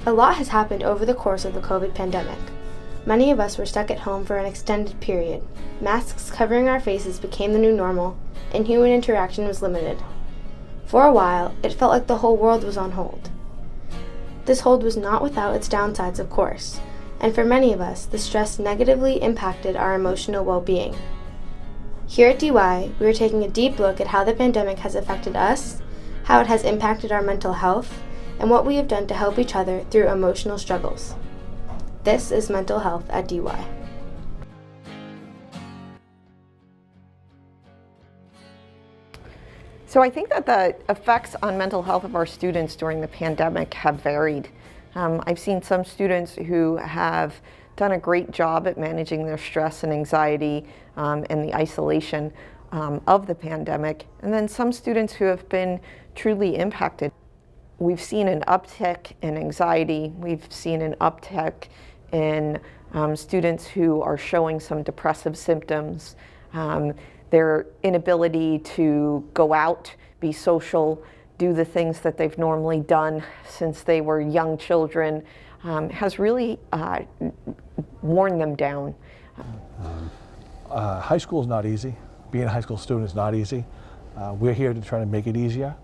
A lot has happened over the course of the COVID pandemic. Many of us were stuck at home for an extended period. Masks covering our faces became the new normal, and human interaction was limited. For a while, it felt like the whole world was on hold. This hold was not without its downsides, of course, and for many of us, the stress negatively impacted our emotional well-being. Here at DY, we are taking a deep look at how the pandemic has affected us, how it has impacted our mental health, and what we have done to help each other through emotional struggles. This is Mental Health at DY. So I think that the effects on mental health of our students during the pandemic have varied. I've seen some students who have done a great job at managing their stress and anxiety and the isolation of the pandemic, and then some students who have been truly impacted. We've seen an uptick in anxiety. We've seen an uptick in students who are showing some depressive symptoms. Their inability to go out, be social, do the things that they've normally done since they were young children has really worn them down. High school is not easy. Being a high school student is not easy. We're here to try to make it easier.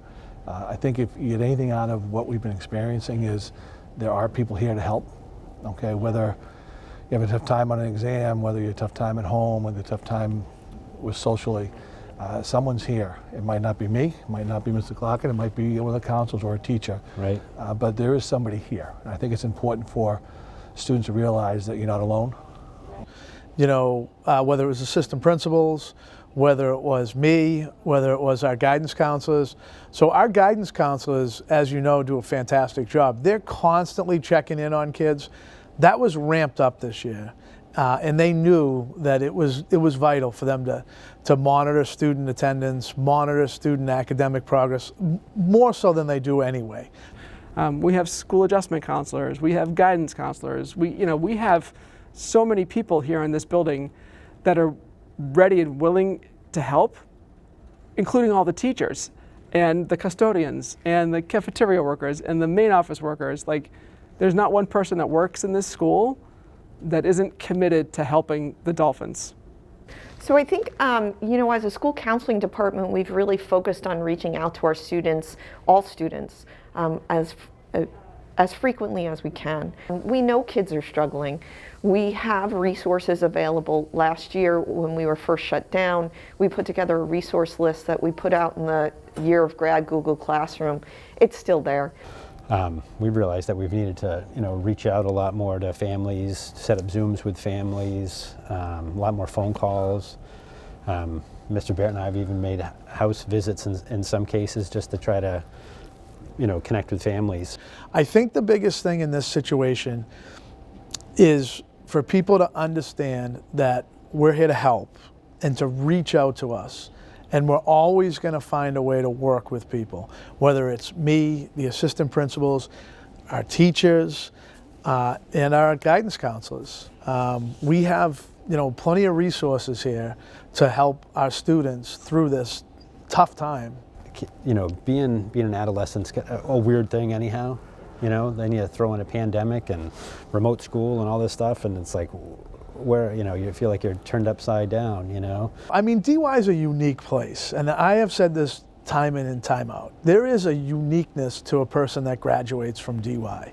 I think if you get anything out of what we've been experiencing is there are people here to help. Okay, whether you have a tough time on an exam, whether you have a tough time at home, whether you have a tough time with socially, someone's here. It might not be me, it might not be Mr. Clark, it might be one of the counselors or a teacher. Right. But there is somebody here. And I think it's important for students to realize that you're not alone. You know, whether it was assistant principals, whether it was me, whether it was our guidance counselors. So our guidance counselors, as you know, do a fantastic job. They're constantly checking in on kids. That was ramped up this year. And they knew that it was vital for them to monitor student attendance, monitor student academic progress, more so than they do anyway. We have school adjustment counselors, we have guidance counselors, we have so many people here in this building that are ready and willing to help, including all the teachers and the custodians and the cafeteria workers and the main office workers. Like, there's not one person that works in this school that isn't committed to helping the Dolphins. So I think, as a school counseling department, we've really focused on reaching out to our students, all students, as frequently as we can. We know kids are struggling. We have resources available. Last year, when we were first shut down, we put together a resource list that we put out in the Year of Grad Google Classroom. It's still there. We've realized that we've needed to, reach out a lot more to families, set up Zooms with families, a lot more phone calls. Mr. Barrett and I have even made house visits in some cases just to try to, connect with families. I think the biggest thing in this situation is for people to understand that we're here to help and to reach out to us. And we're always going to find a way to work with people, whether it's me, the assistant principals, our teachers, and our guidance counselors. We have, plenty of resources here to help our students through this tough time. Being an adolescent's a weird thing anyhow. Then you throw in a pandemic and remote school and all this stuff, and it's like, where you feel like you're turned upside down. I mean, DY is a unique place, and I have said this time in and time out. There is a uniqueness to a person that graduates from DY.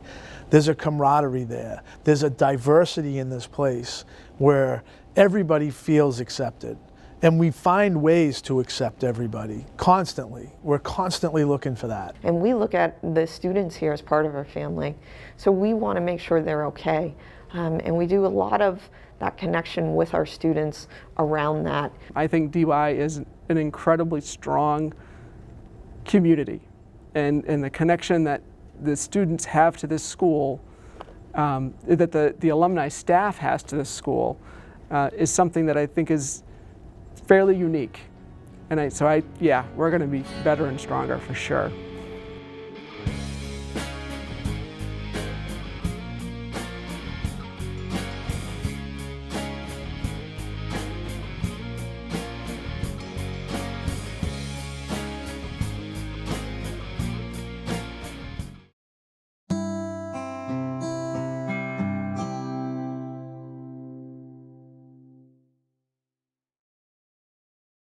There's a camaraderie there. There's a diversity in this place where everybody feels accepted, and we find ways to accept everybody constantly. We're constantly looking for that. And we look at the students here as part of our family, so we want to make sure they're okay. And we do a lot of that connection with our students around that. I think DY is an incredibly strong community, and the connection that the students have to this school, that the alumni staff has to this school, is something that I think is fairly unique. And we're going to be better and stronger for sure.